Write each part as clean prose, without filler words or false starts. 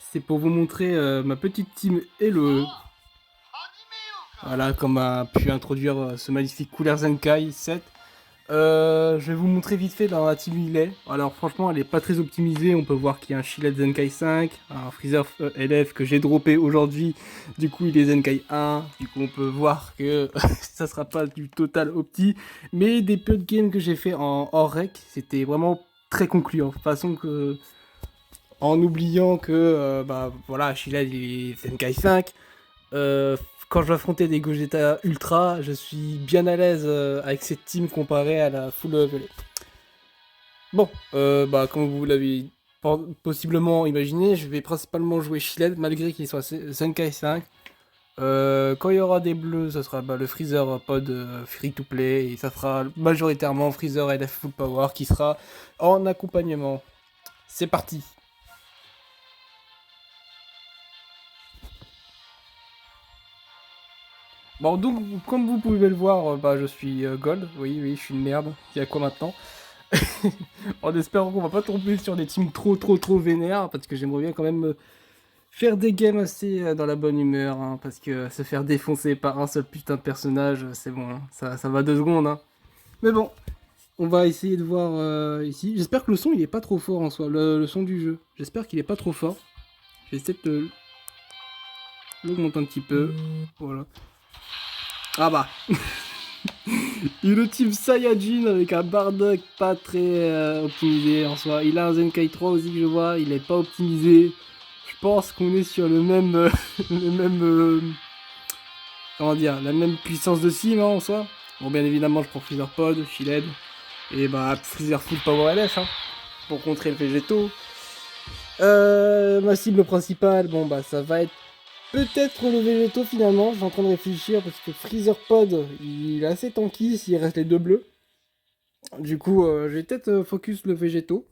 c'est pour vous montrer ma petite team Hello. Voilà, comme a pu introduire ce magnifique Cooler Zenkai 7. Je vais vous montrer vite fait dans la team il est. Alors franchement, elle est pas très optimisée. On peut voir qu'il y a un Shield Zenkai 5, un Freezer LF que j'ai droppé aujourd'hui. Du coup, il est Zenkai 1. Du coup, on peut voir que ça sera pas du total opti. Mais des peu de games que j'ai fait en hors rec, c'était vraiment très concluant. De toute façon que... En oubliant que, bah voilà, Shield il est Zenkai 5. Quand je vais affronter des Gogeta Ultra, je suis bien à l'aise avec cette team comparée à la full violet. Bon, bah comme vous l'avez possiblement imaginé, je vais principalement jouer Shield malgré qu'il soit Zenkai 5. Quand il y aura des bleus, ce sera le Freezer Pod free to play et ça sera majoritairement Freezer LF Full Power qui sera en accompagnement. C'est parti! Bon, donc, comme vous pouvez le voir, bah, je suis Gold. Oui, je suis une merde. Il y a quoi maintenant? En espérant qu'on va pas tomber sur des teams trop vénères, parce que j'aimerais bien quand même faire des games assez dans la bonne humeur, hein, parce que se faire défoncer par un seul putain de personnage, c'est bon, hein, ça va 2 secondes. Hein. Mais bon, on va essayer de voir ici. J'espère que le son il est pas trop fort en soi, le son du jeu. J'espère qu'il est pas trop fort. Je vais essayer de l'augmenter un petit peu. Voilà. Ah bah une team Saiyajin avec un Bardock pas très optimisé en soi. Il a un Zenkai 3 aussi que je vois, il est pas optimisé. Je pense qu'on est sur le même... le même comment dire, la même puissance de sim hein, en soi. Bon bien évidemment je prends Freezer Pod, Shield. Et bah Freezer Full Power LF hein, pour contrer le végétaux. Ma cible principale, bon bah ça va être peut-être le végétaux finalement, je suis en train de réfléchir parce que Freezer Pod, il est assez tanky s'il reste les deux bleus. Du coup, je vais peut-être focus le végétaux.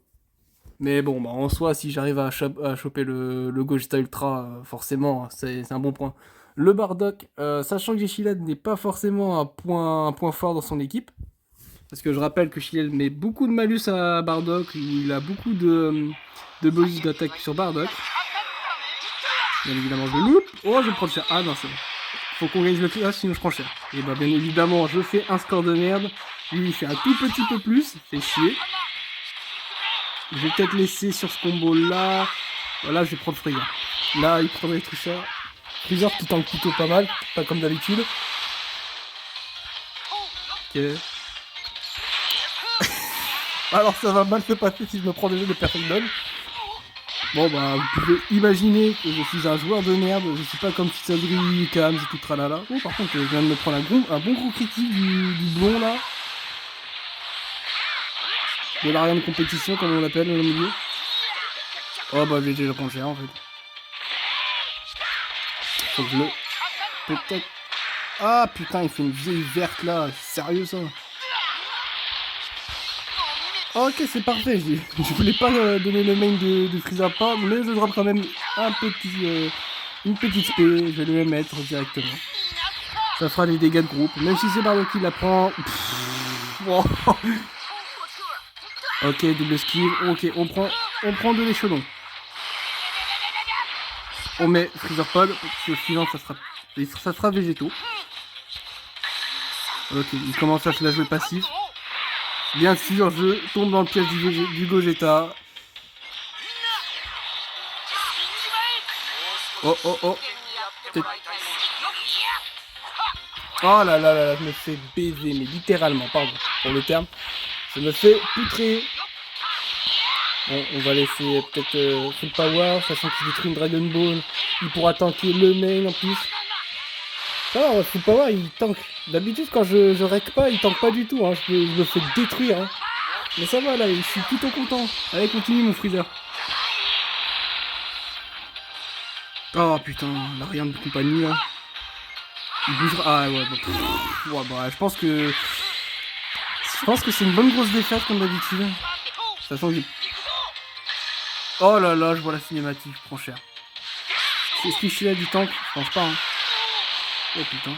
Mais bon, bah, en soi, si j'arrive à choper le Gogeta Ultra, forcément, c'est un bon point. Le Bardock, sachant que Jeshield n'est pas forcément un point fort dans son équipe, parce que je rappelle que Shield met beaucoup de malus à Bardock, il a beaucoup de bonus d'attaque sur Bardock. Bien évidemment, je le loupe. Oh, je vais prendre cher. Ah non, c'est bon. Faut qu'on gagne le clash, sinon je prends cher. Et bah, bien évidemment, je fais un score de merde. Lui, il fait un tout petit peu plus. Fait chier. Je vais peut-être laisser sur ce combo là. Voilà, je vais prendre Freezer. Là, il prendrait très cher. Freezer qui tank plutôt pas mal, pas comme d'habitude. Ok. Alors ça va mal se passer si je me prends déjà de Perfect Dog. Bon bah vous pouvez imaginer que je suis un joueur de merde, je suis pas comme Kisadri, Kams et tout tralala. Oh par contre je viens de me prendre un bon gros critique du blond là. De l'Ariane compétition comme on l'appelle au milieu. Oh bah j'ai déjà prendre cher en fait. Faut que je le... Peut-être... Ah putain il fait une vieille verte là, sérieux ça. Ok c'est parfait, je voulais pas donner le main de Freezer Pod, mais je drop quand même un petit... une petite spé, je vais le mettre directement. Ça fera des dégâts de groupe, même si c'est Bardock qui la prend. Oh. Ok, double esquive, ok, on prend de l'échelon. On met Freezer Pod, le suivant ça sera végétaux. Ok, il commence à se la jouer passif. Bien sûr, je tombe dans le piège du Gogeta. Oh. Oh là, je me fais baiser, mais littéralement, pardon, pour le terme. Je me fais poutrer. Bon, on va laisser peut-être Full Power, sachant qu'il détruit une Dragon Ball. Il pourra tanker le main en plus. Ça va, Full Power, il tank. D'habitude, quand je rec pas, il tank pas du tout. Hein. Je me fais détruire. Hein. Mais ça va, là, je suis plutôt content. Allez, continue, mon Freezer. Oh putain, l'Ariane de compagnie, là. Il bougera. Ah ouais, bah, ouais, bah, je pense que c'est une bonne grosse défaite, comme d'habitude. Sachant que j'ai... Oh là là, je vois la cinématique, je prends cher. Est-ce que je suis là du tank? Je pense pas, hein. Oh putain.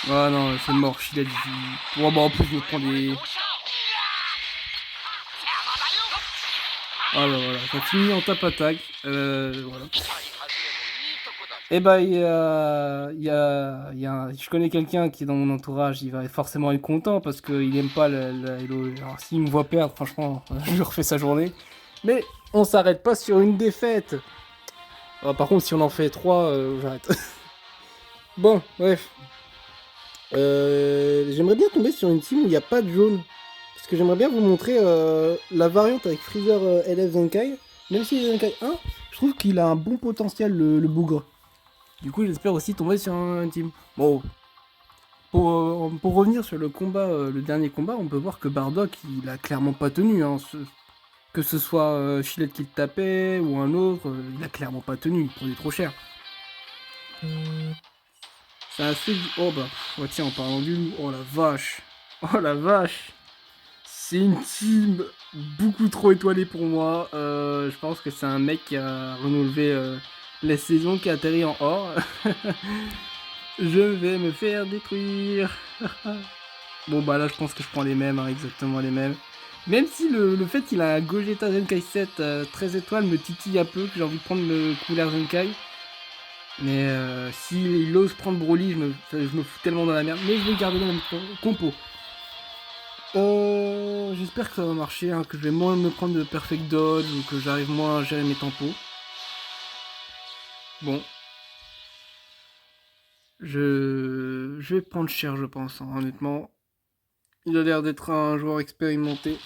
Ah non, c'est mort, je suis là du... Oh bah en plus, je me prends des... Ah bah voilà, ça finit en tape-attaque. Voilà. Et bah, je connais quelqu'un qui est dans mon entourage, il va forcément être content parce qu'il aime pas le Hello. Alors, s'il me voit perdre, franchement, je lui refais sa journée. Mais on s'arrête pas sur une défaite. Ah, par contre, si on en fait 3, j'arrête. Bon, bref. J'aimerais bien tomber sur une team où il n'y a pas de jaune. Parce que j'aimerais bien vous montrer la variante avec Freezer LF Zenkai. Même si Zenkai 1, je trouve qu'il a un bon potentiel, le bougre. Du coup, j'espère aussi tomber sur un team. Bon, pour revenir sur le combat, le dernier combat, on peut voir que Bardock, il a clairement pas tenu. Hein, que ce soit Chilette qui le tapait ou un autre, il a clairement pas tenu. Il prenait trop cher. C'est assez... Oh bah, oh, tiens, en parlant du loup, oh la vache. Oh la vache. C'est une team beaucoup trop étoilée pour moi. Je pense que c'est un mec qui a renouvelé la saison, qui a atterri en or. Je vais me faire détruire. Bon bah là je pense que je prends les mêmes, hein, exactement les mêmes. Même si le fait qu'il a un Gogeta Zenkai 7 13 étoiles me titille un peu, que j'ai envie de prendre le couleur Zenkai. Mais s'il ose prendre Broly, je me fous tellement dans la merde. Mais je vais garder la même compo. J'espère que ça va marcher, hein, que je vais moins me prendre de Perfect Dodge ou que j'arrive moins à gérer mes tempos. Bon. Je vais prendre cher, je pense, hein, honnêtement. Il a l'air d'être un joueur expérimenté.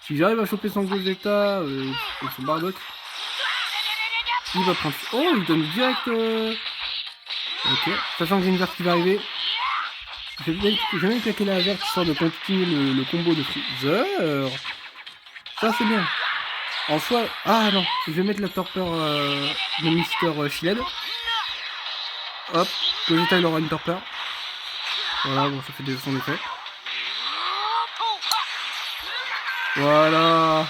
Si j'arrive à choper son Gogeta et son Bardock, il va prendre... Oh, il donne direct... Ok, sachant que j'ai une verte qui va arriver. Je vais même claquer la verte histoire de continuer le combo de Freezer. Ça, c'est bien. En soi... Ah non, je vais mettre la torpeur de Mister Shiled. Hop, Gogeta il aura une torpeur. Voilà, bon, ça fait déjà son effet. Voilà.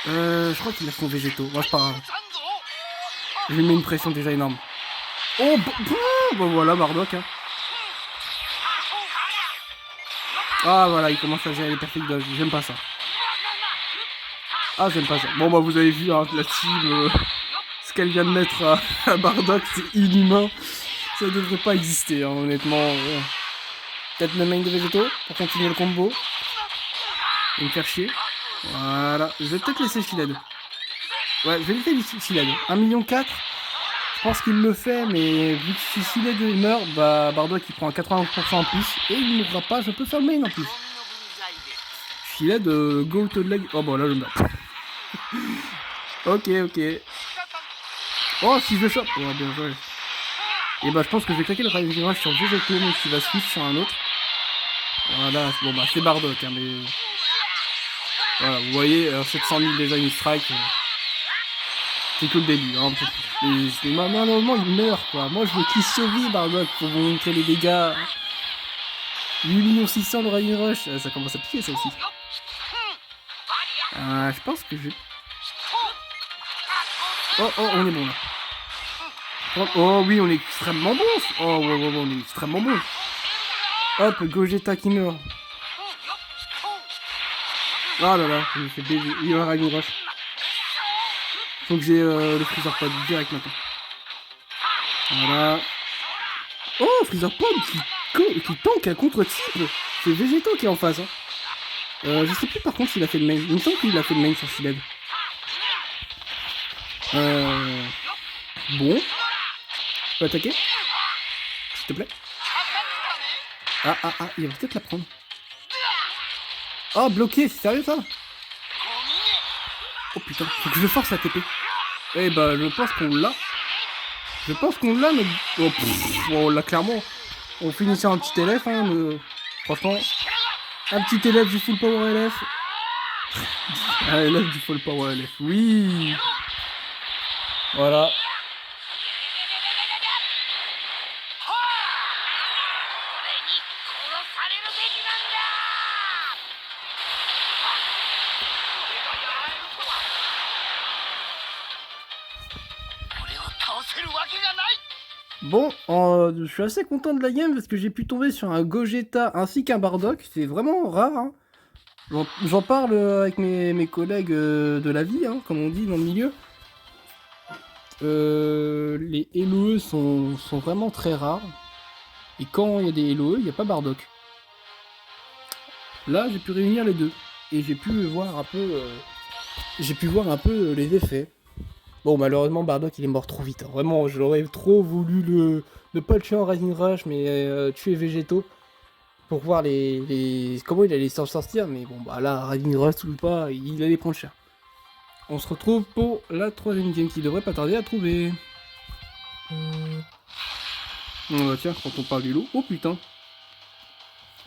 Je crois qu'il a son végétaux. Moi, c'est pas grave. Je lui mets une pression déjà énorme. Oh, bon voilà, Bardock. Hein. Ah, voilà, il commence à gérer les perfect dodge. J'aime pas ça. Ah, j'aime pas ça. Bon, bah, vous avez vu, hein, la team, ce qu'elle vient de mettre à Bardock, c'est inhumain. Ça devrait pas exister, hein, honnêtement. Peut-être le main de végétaux pour continuer le combo. Et me faire chier. Voilà. Je vais peut-être laisser Shiled. Ouais, je vais laisser Shiled. 1,4 million. Je pense qu'il le fait, mais vu que si Shiled meurt, bah Bardock il prend un 80% en plus. Et il ne mourra pas, je peux faire le main en plus. Shiled, go to the leg. Oh bah là je meurs. Ok. Oh, si je le chope. Oh, bien joué. Et bah je pense que je vais claquer le Rising Rush sur Végéto, donc il va switch sur un autre. Voilà, bon bah c'est Bardock, hein, mais... Voilà, vous voyez, 700 000 déjà une strike. C'est que le début, hein. Et malheureusement il meurt quoi. Moi je veux qu'il survive Bardock pour vous montrer les dégâts. 8 600 000 le Rising Rush, ça commence à piquer ça aussi. Je pense que je... Oh, on est bon là. Oh oui, on est extrêmement bon. Oh, on est extrêmement bon. Hop, Gogeta qui meurt. Ah là là, il y a un Rising Rush. Faut que j'ai le Freezer Pod direct maintenant. Voilà. Oh, Freezer Pod qui tank un contre-type. C'est Végéto qui est en face. Hein. Je sais plus par contre s'il a fait le main. Il me semble qu'il a fait le main sur Shiled. Bon. Je peux attaquer s'il te plaît. Il va peut-être la prendre. Oh, bloqué, c'est sérieux ça? Oh putain, faut que je force la TP. Eh bah, je pense qu'on l'a. Je pense qu'on l'a, mais... Oh, on l'a clairement. On finit sur un petit LF, hein, mais... Franchement, un petit LF du full power LF. Un LF du full power LF, oui. Voilà. Bon, je suis assez content de la game parce que j'ai pu tomber sur un Gogeta ainsi qu'un Bardock. C'est vraiment rare. Hein. J'en parle avec mes collègues de la vie, hein, comme on dit dans le milieu. Les LOE sont vraiment très rares. Et quand il y a des LOE, il n'y a pas Bardock. Là, j'ai pu réunir les deux. Et j'ai pu voir un peu, les effets. Bon, malheureusement, Bardock, il est mort trop vite. Hein. Vraiment, j'aurais trop voulu ne pas le tuer en Rising Rush, mais tuer Végétaux. Pour voir comment il allait s'en sortir. Mais bon, bah là, Rising Rush ou pas, il allait prendre cher. On se retrouve pour la troisième game qui devrait pas tarder à trouver. Bah tiens, quand on parle du loup, oh putain.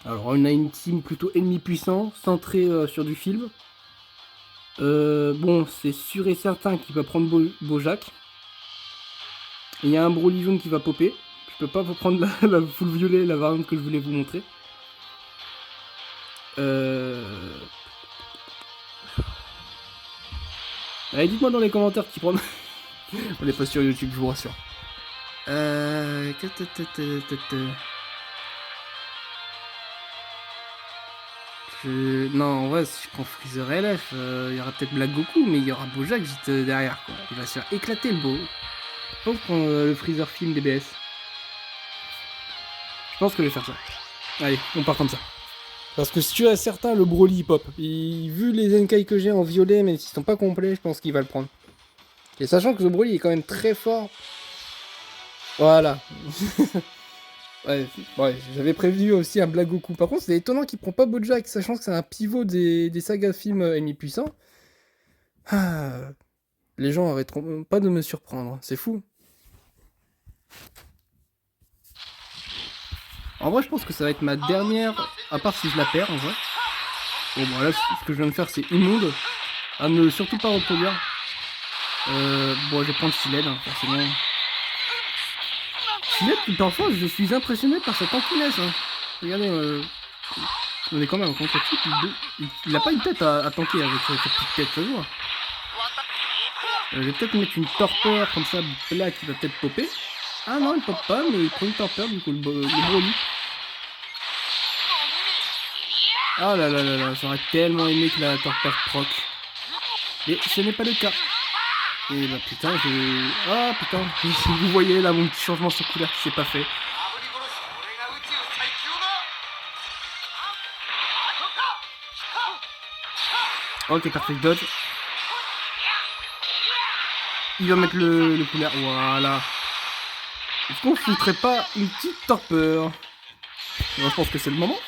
Alors on a une team plutôt ennemi puissant, centrée sur du film. Bon, c'est sûr et certain qu'il va prendre Bojack. Il y a un Broly jaune qui va popper. Je peux pas vous prendre la full violet, la variante que je voulais vous montrer. Allez, dites-moi dans les commentaires qui prend. On n'est pas sur YouTube, je vous rassure. Non, en vrai, si je prends Freezer LF, il y aura peut-être Black Goku, mais il y aura Bojack juste derrière, quoi. Il va se faire éclater le beau. Je pense qu'on le Freezer film DBS. Je pense que je vais faire ça. Allez, on part comme ça. Parce que si tu as certain, le Broly pop. Vu les Enkai que j'ai en violet, mais s'ils sont pas complets, je pense qu'il va le prendre. Et sachant que ce Broly est quand même très fort. Voilà. Ouais, j'avais prévu aussi un Black Goku. Par contre, c'est étonnant qu'il prend pas Bojack, sachant que c'est un pivot des sagas films ennemis puissants. Ah, les gens arrêteront pas de me surprendre, c'est fou. En vrai, je pense que ça va être ma dernière, à part si je la perds en vrai. Bon, bah là, ce que je viens de faire, c'est immonde. À ne surtout pas reproduire. Bon, je vais prendre Siled, hein, forcément. Siled, parfois, je suis impressionné par cette enculesse. Hein. Regardez, on est quand même contre type. Il a pas une tête à tanker avec cette petite tête, ça se voit. Je vais peut-être mettre une torpeur comme ça, là, qui va peut-être popper. Ah non, il pop pas, mais il prend une torpeur, du coup, le Broly. Ah là là là là, j'aurais tellement aimé que la torpeur proc. Mais ce n'est pas le cas. Et bah putain, ah putain, vous voyez là mon petit changement sur couleur qui s'est pas fait. Ok, parfait, dodge. Il va mettre le couleur, voilà. Est-ce qu'on foutrait pas une petite torpeur? Je pense que c'est le moment.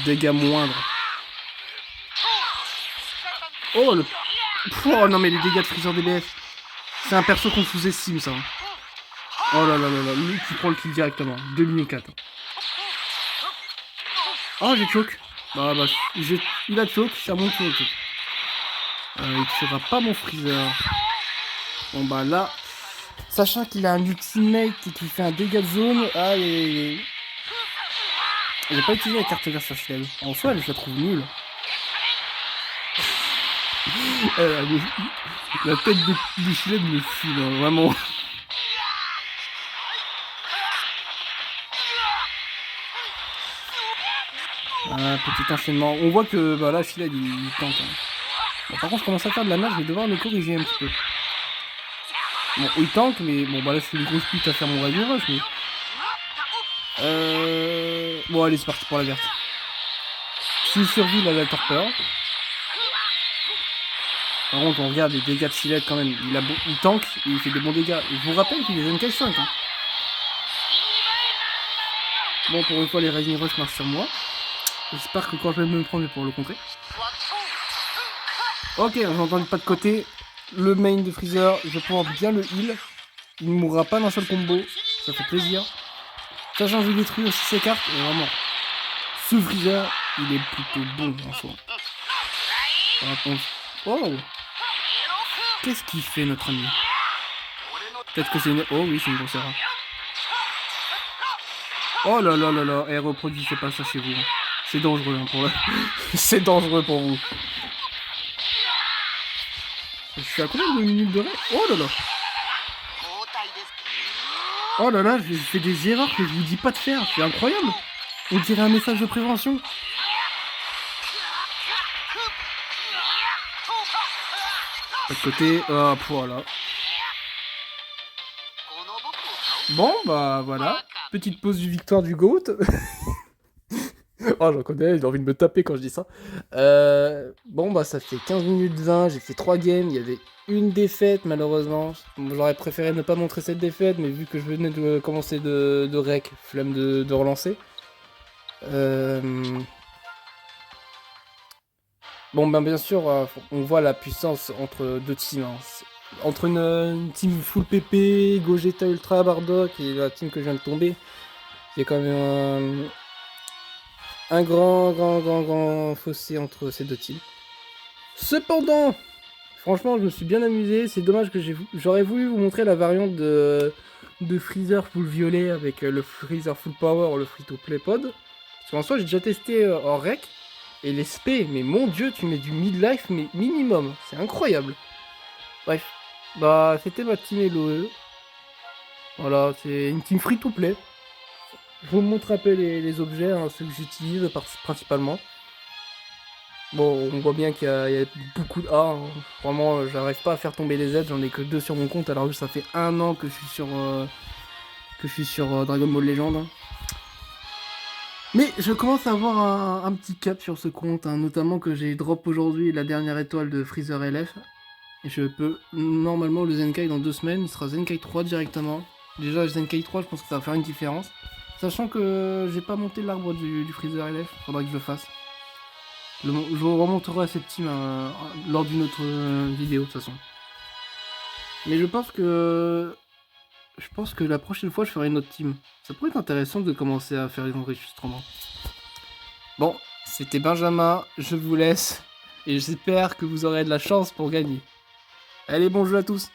Dégâts moindres. Oh le... Oh non mais les dégâts de Freezer DBF. C'est un perso qu'on sous-estime ça. Oh là là là là, lui qui prend le kill directement. 2 minutes 4. Oh j'ai choke. Bah il a choke, ça monte sur le choke. Il tuera pas mon Freezer. Bon bah là, sachant qu'il a un ultimate qui fait un dégât de zone, il n'a pas utilisé la carte verte sur Shiled. En soi, je la trouve nulle. La tête de Shiled me file, hein, vraiment. Petit enchaînement. On voit que bah, là, Shiled il tente. Hein. Bon, par contre, je commence à faire de la merde, je vais devoir me corriger un petit peu. Bon, il tank, mais bon, bah là, je fais une grosse pute à faire mon Rising Rush, mais. Bon, allez, c'est parti pour la verte. S'il survit, là, la torpeur. Par contre, on regarde les dégâts de Shiled quand même. Il tank et il fait des bons dégâts. Et je vous rappelle qu'il est Zenkai 5. Hein. Bon, pour une fois, les Rising Rush marchent sur moi. J'espère que quand je vais me prendre pour le contrer. Ok, j'ai entendu pas de côté. Le main de Freezer, je vais pouvoir bien le heal. Il ne mourra pas d'un seul combo. Ça fait plaisir. Sachant que je détruis aussi ses cartes. Et vraiment, ce Freezer, il est plutôt bon en soi. Oh! Qu'est-ce qu'il fait notre ami? Peut-être que c'est une... Oh oui, c'est une grosse erreur. Oh là là là là, reproduisez pas ça chez vous. C'est dangereux hein, pour c'est dangereux pour vous. Je suis à combien de minutes de rêve? Oh là là. Oh là là, j'ai fait des erreurs que je vous dis pas de faire. C'est incroyable. On dirait un message de prévention. Pas de côté. Hop, voilà. Bon, bah voilà. Petite pause du victoire du GOAT. Oh, j'en connais, j'ai envie de me taper quand je dis ça. Bon, bah ça fait 15 minutes 20, j'ai fait 3 games, il y avait une défaite malheureusement. J'aurais préféré ne pas montrer cette défaite, mais vu que je venais de commencer de rec, flemme de relancer. Bon, ben bien sûr, on voit la puissance entre deux teams. Hein. Entre une team full PP, Gogeta Ultra, Bardock et la team que je viens de tomber, il y a quand même un grand fossé entre ces deux teams. Cependant, franchement, je me suis bien amusé. C'est dommage que j'aurais voulu vous montrer la variante de Freezer full violet avec le Freezer full power ou le free to play pod. Parce qu'en soi, j'ai déjà testé en rec. Et les SP, mais mon dieu, tu mets du midlife, mais minimum. C'est incroyable. Bref. Bah, c'était ma team LOE. Voilà, c'est une team free to play. Je vous montre un peu les objets, hein, ceux que j'utilise principalement. Bon, on voit bien qu'il y a beaucoup de A. Hein. Vraiment, j'arrive pas à faire tomber les Z. J'en ai que 2 sur mon compte, alors que ça fait 1 an que je suis sur Dragon Ball Legend. Hein. Mais je commence à avoir un petit cap sur ce compte, hein, notamment que j'ai drop aujourd'hui la dernière étoile de Freezer LF. Et je peux normalement le Zenkai dans 2 semaines, il sera Zenkai 3 directement. Déjà le Zenkai 3, je pense que ça va faire une différence. Sachant que j'ai pas monté l'arbre du Freezer LF, faudra que je le fasse. Je remonterai à cette team lors d'une autre vidéo de toute façon. Mais je pense que la prochaine fois je ferai une autre team. Ça pourrait être intéressant de commencer à faire les enregistrements. Bon, c'était Benjamin, je vous laisse. Et j'espère que vous aurez de la chance pour gagner. Allez, bon jeu à tous!